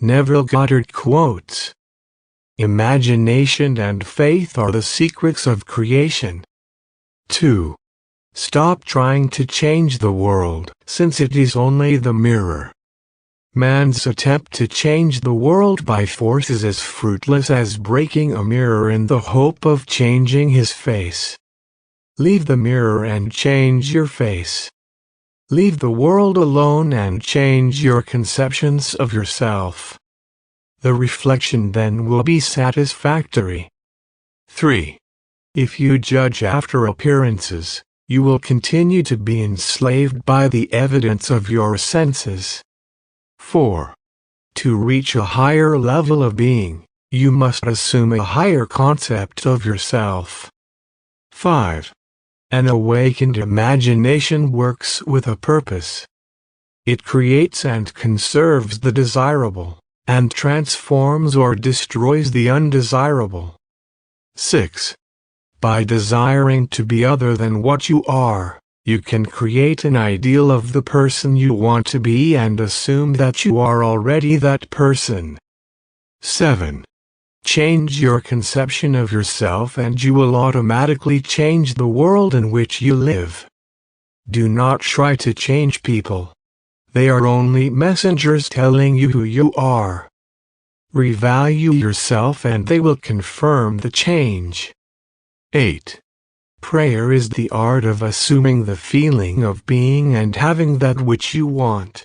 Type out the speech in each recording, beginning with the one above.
Neville Coddard quotes, "Imagination and faith are the secrets of creation." 2. Stop trying to change the world, since it is only the mirror. Man's attempt to change the world by force is as fruitless as breaking a mirror in the hope of changing his face. Leave the mirror and change your face. Leave the world alone and change your conceptions of yourself. The reflection then will be satisfactory. 3. If you judge after appearances, you will continue to be enslaved by the evidence of your senses. 4. To reach a higher level of being, you must assume a higher concept of yourself. 5. An awakened imagination works with a purpose. It creates and conserves the desirable, and transforms or destroys the undesirable. 6. By desiring to be other than what you are, you can create an ideal of the person you want to be and assume that you are already that person. 7. Change your conception of yourself and you will automatically change the world in which you live. Do not try to change people. They are only messengers telling you who you are. Revalue yourself and they will confirm the change. 8. Prayer is the art of assuming the feeling of being and having that which you want.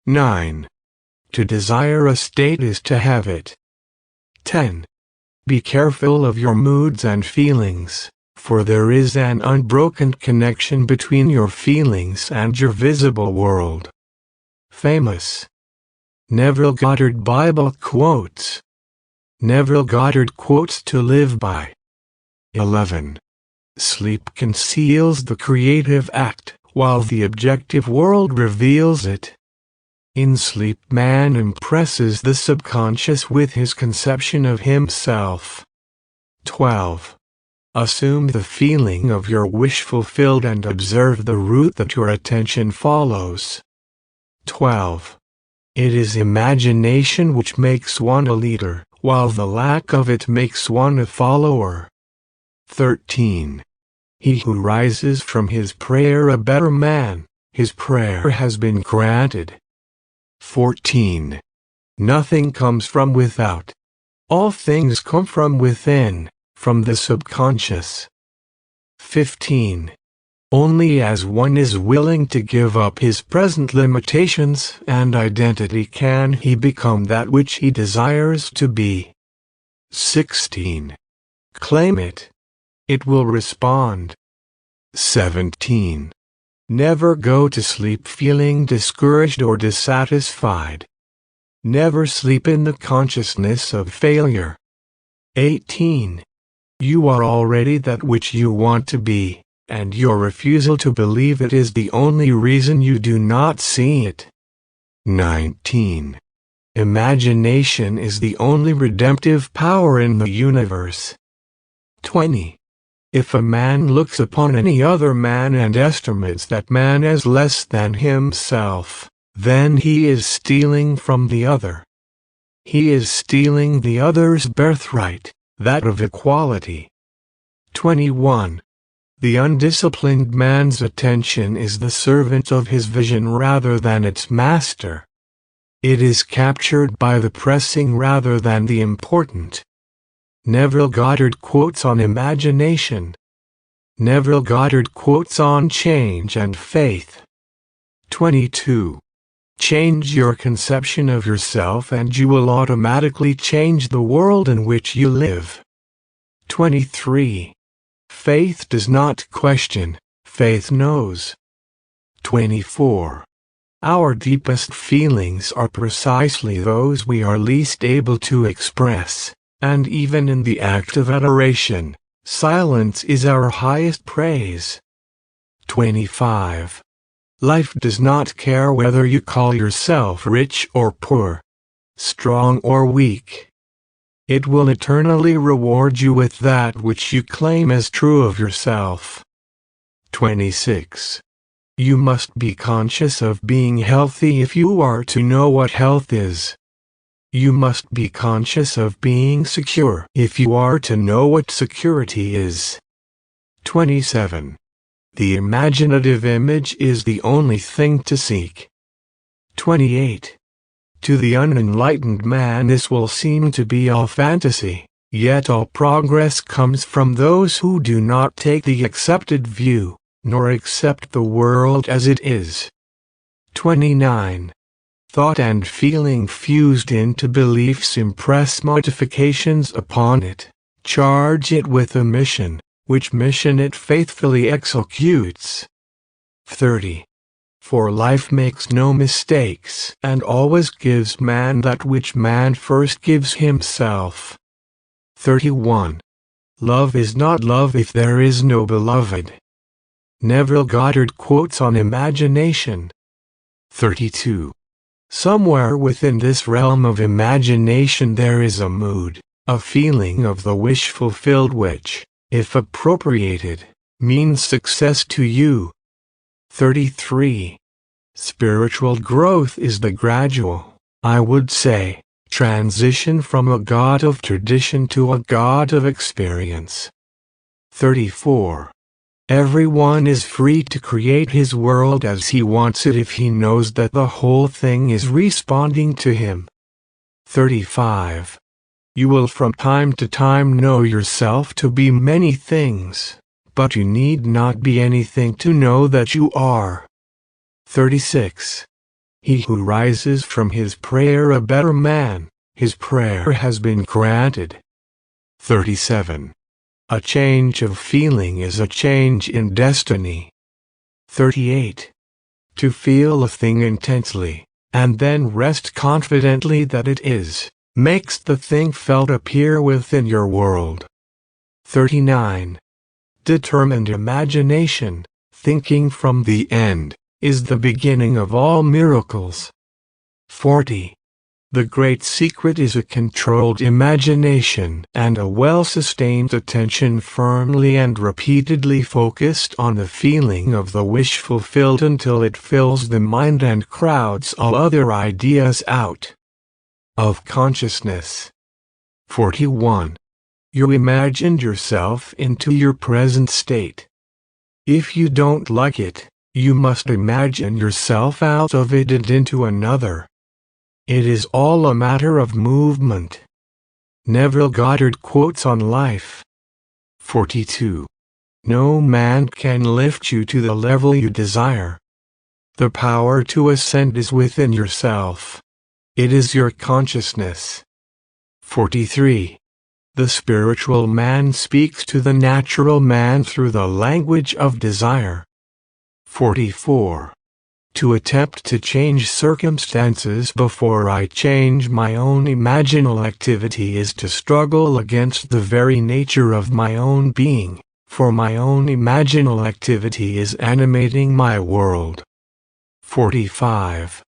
9. To desire a state is to have it. 10. Be careful of your moods and feelings, for there is an unbroken connection between your feelings and your visible world. Famous. Neville Coddard Bible quotes. Neville Coddard quotes to live by. 11. Sleep conceals the creative act, while the objective world reveals it. In sleep man impresses the subconscious with his conception of himself. 12. Assume the feeling of your wish fulfilled and observe the route that your attention follows. 12. It is imagination which makes one a leader, while the lack of it makes one a follower. 13. He who rises from his prayer a better man, his prayer has been granted. 14. Nothing comes from without. All things come from within, from the subconscious. 15. Only as one is willing to give up his present limitations and identity can he become that which he desires to be. 16. Claim it. It will respond. 17. Never go to sleep feeling discouraged or dissatisfied. Never sleep in the consciousness of failure. 18. You are already that which you want to be, and your refusal to believe it is the only reason you do not see it. 19. Imagination is the only redemptive power in the universe. 20. If a man looks upon any other man and estimates that man as less than himself, then he is stealing from the other. He is stealing the other's birthright, that of equality. 21. The undisciplined man's attention is the servant of his vision rather than its master. It is captured by the pressing rather than the important. Neville Coddard quotes on imagination. Neville Coddard quotes on change and faith. 22. Change your conception of yourself and you will automatically change the world in which you live. 23. Faith does not question, faith knows. 24. Our deepest feelings are precisely those we are least able to express. And even in the act of adoration, silence is our highest praise. 25. Life does not care whether you call yourself rich or poor, strong or weak. It will eternally reward you with that which you claim as true of yourself. 26. You must be conscious of being healthy if you are to know what health is. You must be conscious of being secure if you are to know what security is. 27. The imaginative image is the only thing to seek. 28. To the unenlightened man this will seem to be all fantasy, yet all progress comes from those who do not take the accepted view, nor accept the world as it is. 29. Thought and feeling fused into beliefs impress modifications upon it, charge it with a mission, which mission it faithfully executes. 30. For life makes no mistakes and always gives man that which man first gives himself. 31. Love is not love if there is no beloved. Neville Coddard quotes on imagination. 32. Somewhere within this realm of imagination there is a mood, a feeling of the wish fulfilled which, if appropriated, means success to you. 33. Spiritual growth is the gradual, I would say, transition from a god of tradition to a god of experience. 34. Everyone is free to create his world as he wants it if he knows that the whole thing is responding to him. 35. You will from time to time know yourself to be many things, but you need not be anything to know that you are. 36. He who rises from his prayer a better man, his prayer has been granted. 37. A change of feeling is a change in destiny. 38. To feel a thing intensely, and then rest confidently that it is, makes the thing felt appear within your world. 39. Determined imagination, thinking from the end, is the beginning of all miracles. 40. The great secret is a controlled imagination and a well-sustained attention firmly and repeatedly focused on the feeling of the wish fulfilled until it fills the mind and crowds all other ideas out of consciousness. 41. You imagined yourself into your present state. If you don't like it, you must imagine yourself out of it and into another. It is all a matter of movement. Neville Coddard quotes on life. 42. No man can lift you to the level you desire. The power to ascend is within yourself. It is your consciousness. 43. The spiritual man speaks to the natural man through the language of desire. 44. To attempt to change circumstances before I change my own imaginal activity is to struggle against the very nature of my own being, for my own imaginal activity is animating my world. 45.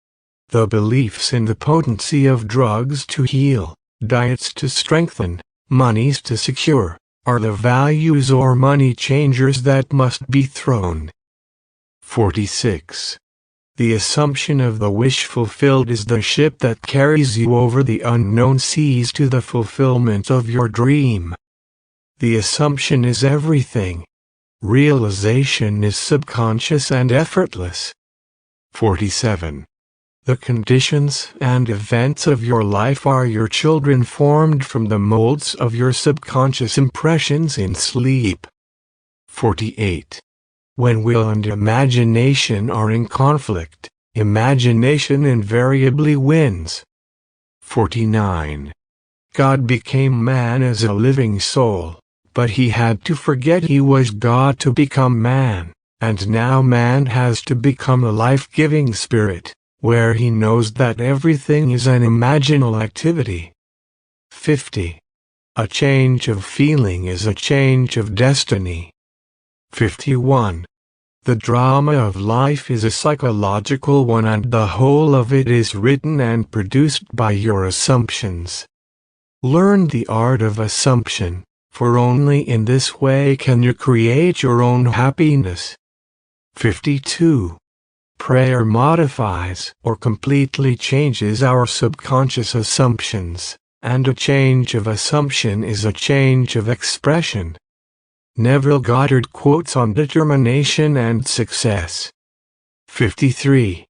The beliefs in the potency of drugs to heal, diets to strengthen, monies to secure, are the values or money changers that must be thrown. 46. The assumption of the wish fulfilled is the ship that carries you over the unknown seas to the fulfillment of your dream. The assumption is everything. Realization is subconscious and effortless. 47. The conditions and events of your life are your children formed from the molds of your subconscious impressions in sleep. 48. When will and imagination are in conflict, imagination invariably wins. 49. God became man as a living soul, but he had to forget he was God to become man, and now man has to become a life-giving spirit, where he knows that everything is an imaginal activity. 50. A change of feeling is a change of destiny. 51. The drama of life is a psychological one and the whole of it is written and produced by your assumptions. Learn the art of assumption, for only in this way can you create your own happiness. 52. Prayer modifies or completely changes our subconscious assumptions, and a change of assumption is a change of expression. Neville Coddard quotes on determination and success. 53.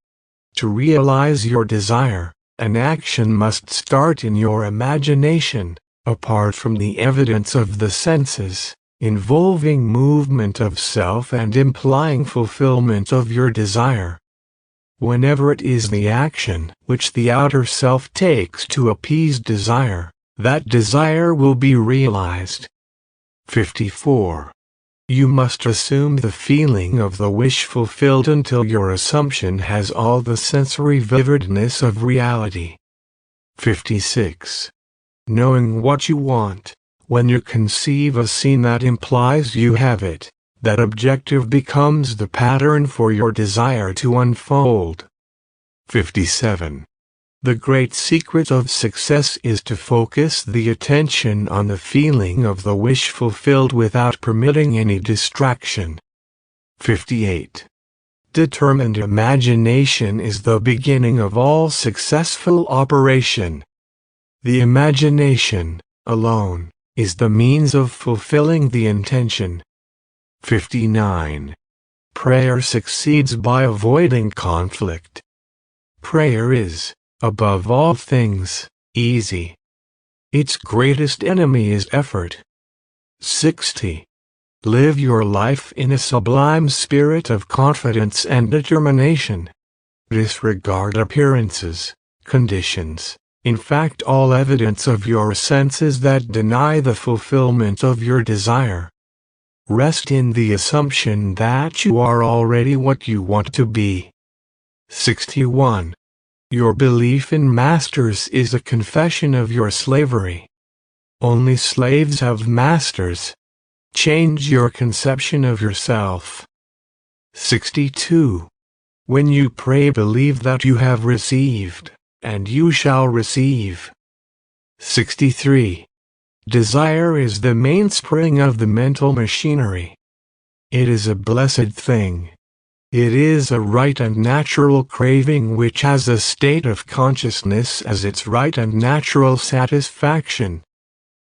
To realize your desire, an action must start in your imagination, apart from the evidence of the senses, involving movement of self and implying fulfillment of your desire. Whenever it is the action which the outer self takes to appease desire, that desire will be realized. 54. You must assume the feeling of the wish fulfilled until your assumption has all the sensory vividness of reality. 56. Knowing what you want, when you conceive a scene that implies you have it, that objective becomes the pattern for your desire to unfold. 57. The great secret of success is to focus the attention on the feeling of the wish fulfilled without permitting any distraction. 58. Determined imagination is the beginning of all successful operation. The imagination, alone, is the means of fulfilling the intention. 59. Prayer succeeds by avoiding conflict. Prayer is, above all things, easy. Its greatest enemy is effort. 60. Live your life in a sublime spirit of confidence and determination. Disregard appearances, conditions, in fact all evidence of your senses that deny the fulfillment of your desire. Rest in the assumption that you are already what you want to be. 61. Your belief in masters is a confession of your slavery. Only slaves have masters. Change your conception of yourself. 62. When you pray, believe that you have received, and you shall receive. 63. Desire is the mainspring of the mental machinery. It is a blessed thing. It is a right and natural craving which has a state of consciousness as its right and natural satisfaction.